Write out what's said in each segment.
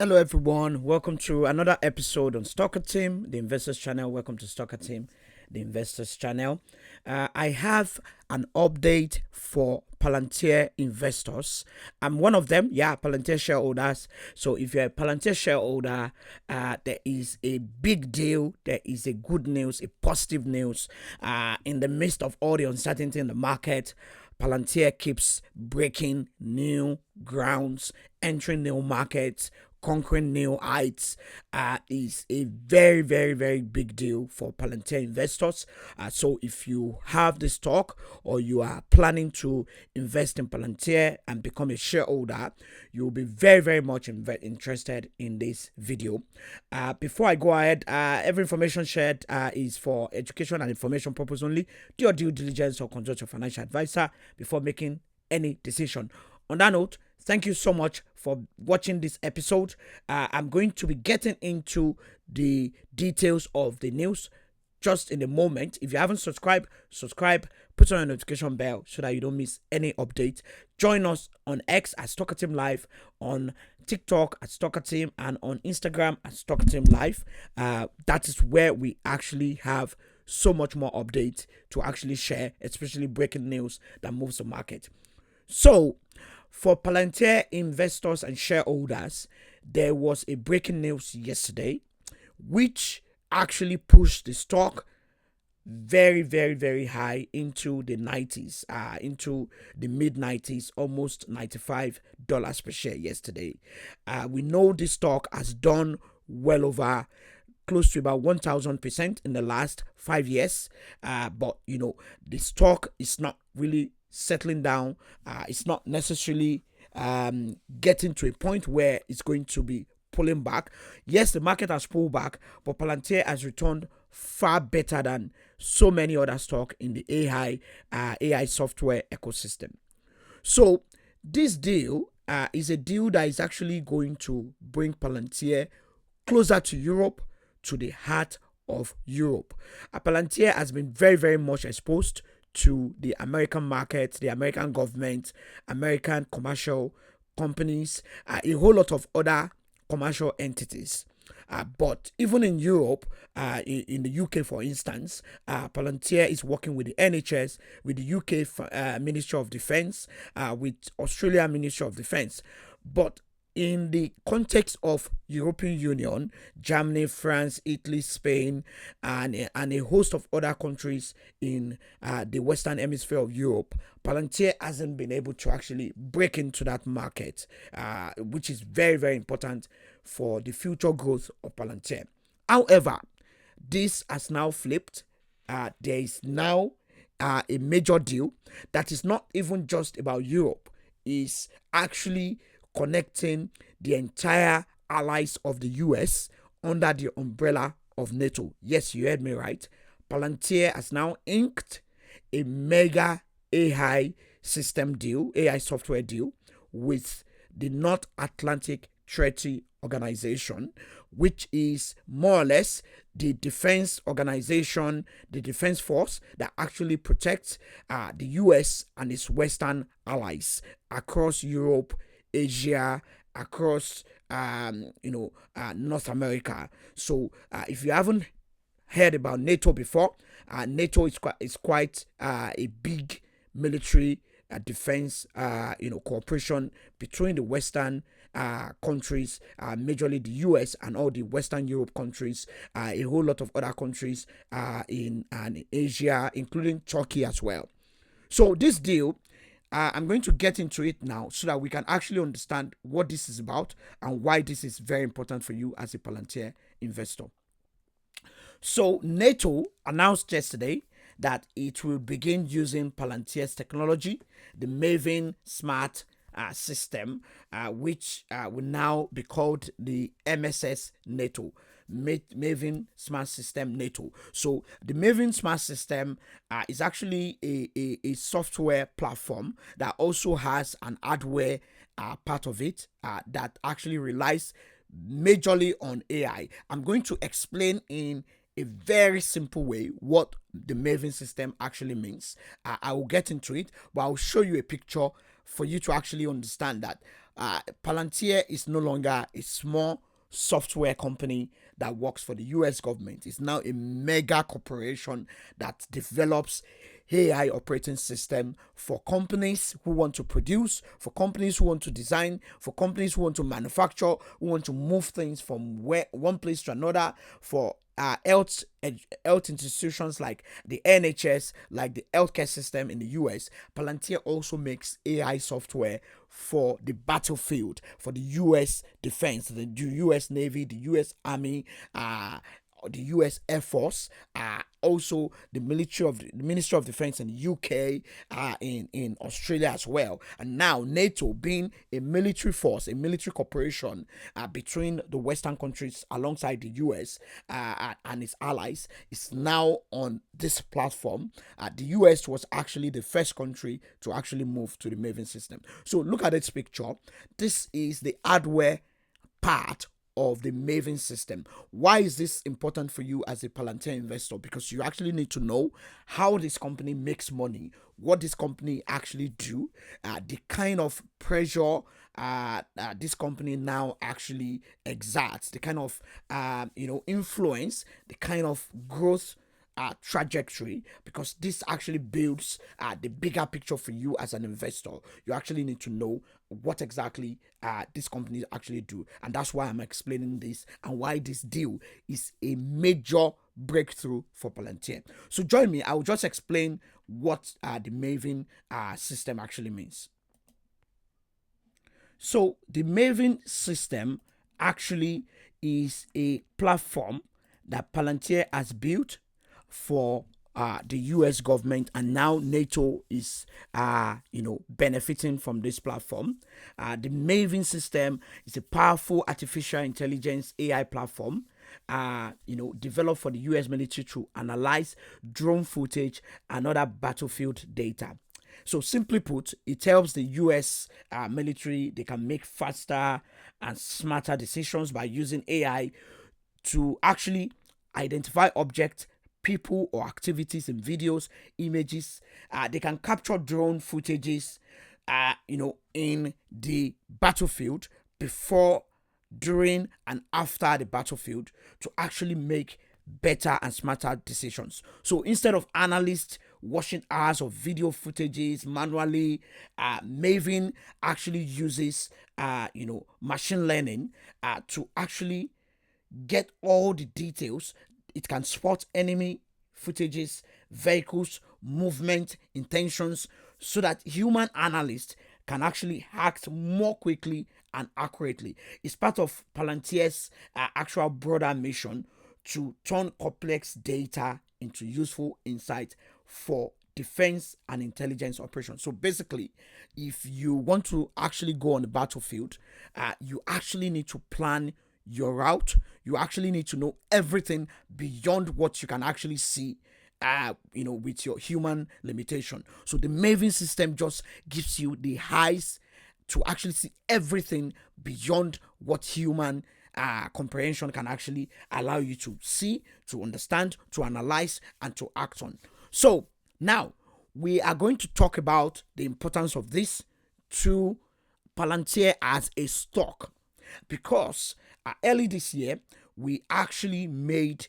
Hello, everyone. Welcome to another episode on Stockertim, the Investors Channel. Welcome to Stockertim, the Investors Channel. I have an update for Palantir investors. I'm one of them, Palantir shareholders. So if you're a Palantir shareholder, there is a big deal. There is a good news, a positive news. In the midst of all the uncertainty in the market, Palantir keeps breaking new grounds, entering new markets, conquering new heights. Is a very, very, very big deal for Palantir investors. So if you have the stock or you are planning to invest in Palantir and become a shareholder, you'll be very, very much interested in this video. Before I go ahead, every information shared is for education and information purpose only. Do your due diligence or consult your financial advisor before making any decision. On that note, thank you so much for watching this episode. I'm going to be getting into the details of the news just in a moment. If you haven't subscribed, subscribe, put on your notification bell so that you don't miss any update. Join us on X at Stockertim Live, on TikTok at Stockertim, and on Instagram at Stockertim Live. That is where we actually have so much more updates to actually share, especially breaking news that moves the market. So, for Palantir investors and shareholders, there was a breaking news yesterday, which actually pushed the stock very, very, very high into the 90s, into the mid 90s, almost $95 per share yesterday. We know this stock has done well over close to about 1,000% in the last 5 years. But the stock is not really settling down. It's not necessarily getting to a point where it's going to be pulling back. Yes, the market has pulled back, but Palantir has returned far better than so many other stocks in the AI software ecosystem. So this deal is a deal that is actually going to bring Palantir closer to Europe, to the heart of Europe. Palantir has been very, very much exposed to the American market, the American government, American commercial companies, a whole lot of other commercial entities. But even in Europe, in the UK, for instance, Palantir is working with the NHS, with the UK Ministry of Defence, with Australia Ministry of Defence. But in the context of European Union, Germany, France, Italy, Spain, and a host of other countries in the Western Hemisphere of Europe, Palantir hasn't been able to actually break into that market, which is very, very important for the future growth of Palantir. However, this has now flipped. There is now a major deal that is not even just about Europe, is actually connecting the entire allies of the US under the umbrella of NATO. Yes, you heard me right. Palantir has now inked a mega AI system deal, AI software deal with the North Atlantic Treaty Organization, which is more or less the defense organization, the defense force that actually protects the US and its Western allies across Europe, Asia, across North America. So if you haven't heard about NATO before, NATO is quite a big military defense cooperation between the Western countries, majorly the US and all the Western Europe countries, a whole lot of other countries in Asia, including Turkey as well. So this deal, I'm going to get into it now so that we can actually understand what this is about and why this is very important for you as a Palantir investor. So NATO announced yesterday that it will begin using Palantir's technology, the Maven Smart system, which will now be called the MSS NATO. Maven Smart System NATO. So the Maven Smart System is actually a software platform that also has an hardware part of it that actually relies majorly on AI. I'm going to explain in a very simple way what the Maven system actually means. I will get into it, but I'll show you a picture for you to actually understand that Palantir is no longer a small software company that works for the US government. It's now a mega corporation that develops AI operating system for companies who want to produce, for companies who want to design, for companies who want to manufacture, who want to move things from one place to another, for health institutions like the NHS, like the healthcare system in the US. Palantir also makes AI software for the battlefield, for the US defense, the US Navy, the US Army, the U.S. Air Force, also the Ministry of Defense in the UK, in Australia as well, and now NATO, being a military force, a military corporation between the Western countries alongside the U.S. And its allies, is now on this platform. The U.S. was actually the first country to actually move to the Maven system. So look at this picture. This is the hardware part of the Maven system. Why is this important for you as a Palantir investor? Because you actually need to know how this company makes money, what this company actually do, the kind of pressure this company now actually exerts, the kind of influence, the kind of growth trajectory, because this actually builds the bigger picture for you as an investor. You actually need to know what exactly these companies actually do, and that's why I'm explaining this and why this deal is a major breakthrough for Palantir. So join me. I will just explain what the Maven system actually means. So the Maven system actually is a platform that Palantir has built for the US government, and now NATO is benefiting from this platform. The Maven system is a powerful artificial intelligence AI platform developed for the US military to analyze drone footage and other battlefield data. So simply put, it helps the US military. They can make faster and smarter decisions by using AI to actually identify objects, people, or activities in videos, images. They can capture drone footages, in the battlefield before, during, and after the battlefield to actually make better and smarter decisions. So instead of analysts watching hours of video footages manually, Maven actually uses, machine learning to actually get all the details. It can spot enemy footages, vehicles, movement, intentions, so that human analysts can actually act more quickly and accurately. It's part of Palantir's actual broader mission to turn complex data into useful insight for defense and intelligence operations. So basically, if you want to actually go on the battlefield, you actually need to plan your route. You actually need to know everything beyond what you can actually see with your human limitation. So the Maven system just gives you the eyes to actually see everything beyond what human comprehension can actually allow you to see, to understand, to analyze, and to act on. So now we are going to talk about the importance of this to Palantir as a stock, because early this year we actually made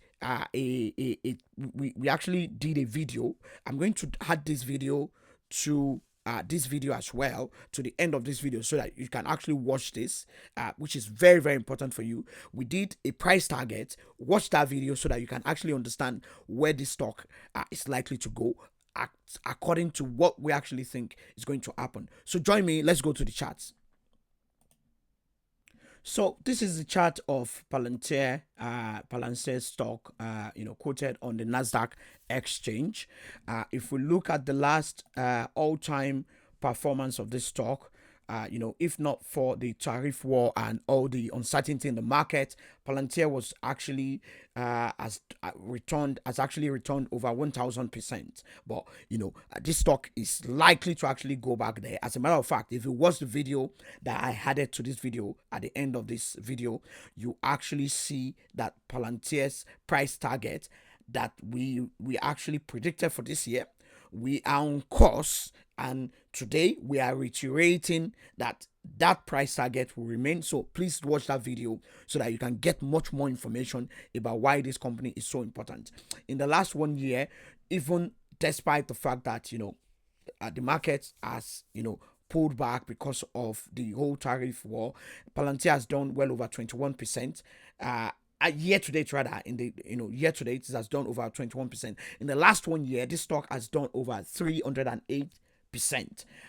we actually did a video. I'm going to add this video to this video as well, to the end of this video, so that you can actually watch this, which is very, very important for you. We did a price target. Watch that video so that you can actually understand where this stock is likely to go according to what we actually think is going to happen. So join me. Let's go to the charts. So this is the chart of Palantir, Palantir stock, quoted on the Nasdaq exchange. If we look at the last all-time performance of this stock, if not for the tariff war and all the uncertainty in the market, Palantir was actually has actually returned over 1,000%. But this stock is likely to actually go back there. As a matter of fact, if you watch the video that I added to this video at the end of this video, you actually see that Palantir's price target that we actually predicted for this year, we are on course And today we are reiterating that price target will remain. So please watch that video so that you can get much more information about why this company is so important. In the last 1 year, even despite the fact that the market has pulled back because of the whole tariff war, Palantir has done well over 21%. Year to date, rather, in the year to date, it has done over 21%. In the last 1 year, this stock has done over 308%.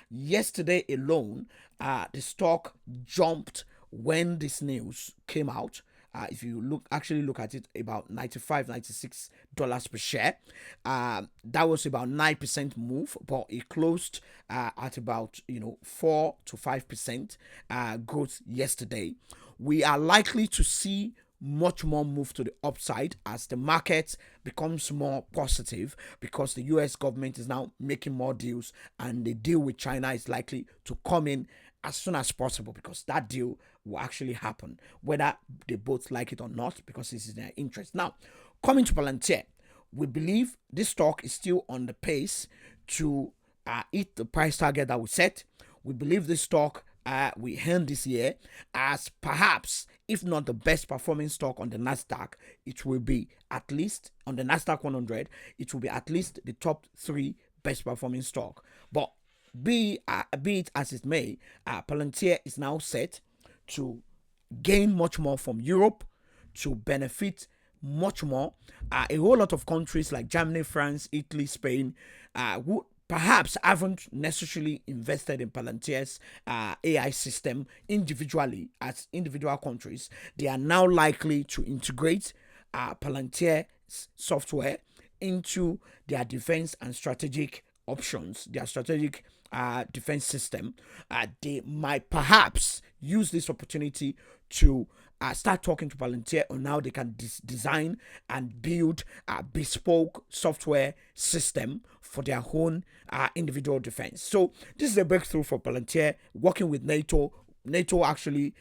Yesterday alone, the stock jumped when this news came out. If you look at it, about $96 per share. That was about 9% move, but it closed at about 4 to 5% growth yesterday. We are likely to see much more move to the upside as the market becomes more positive, because the US government is now making more deals, and the deal with China is likely to come in as soon as possible, because that deal will actually happen, whether they both like it or not, because this is their interest. Now, coming to Palantir, we believe this stock is still on the pace to hit the price target that we set. We believe this stock we end this year as perhaps, if not the best performing stock on the Nasdaq, it will be at least on the Nasdaq 100. It will be at least the top 3 best performing stock. But be it as it may, Palantir is now set to gain much more from Europe, to benefit much more. A whole lot of countries like Germany, France, Italy, Spain, who perhaps haven't necessarily invested in Palantir's AI system individually as individual countries, they are now likely to integrate Palantir's software into their defense and strategic options, their strategic defense system. They might perhaps use this opportunity to start talking to Palantir on how they can design and build a bespoke software system for their own individual defense. So this is a breakthrough for Palantir, working with NATO. NATO actually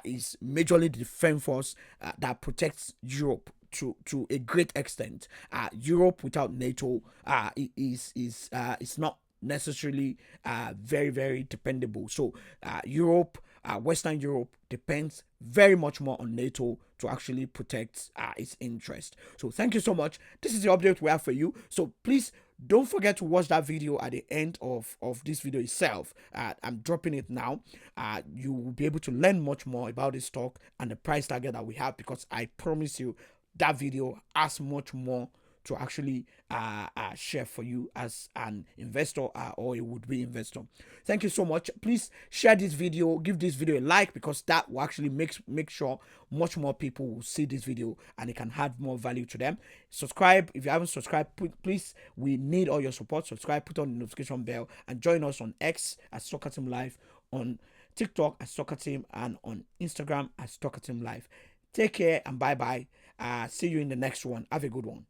is majorly the defense force that protects Europe to a great extent. Europe without NATO is not necessarily very, very dependable. So Europe, Western Europe, depends very much more on NATO to actually protect its interest. So thank you so much. This is the update we have for you. So please don't forget to watch that video at the end of this video itself. I'm dropping it now. You will be able to learn much more about this stock and the price target that we have, because I promise you that video has much more to actually share for you as an investor or a would-be investor. Thank you so much. Please share this video, give this video a like, because that will actually make sure much more people will see this video and it can add more value to them. Subscribe if you haven't subscribed. Please, we need all your support. Subscribe, put on the notification bell, and join us on X at Stockertim Live, on TikTok at Stockertim, and on Instagram at Stockertim Live. Take care and bye-bye. See you in the next one. Have a good one.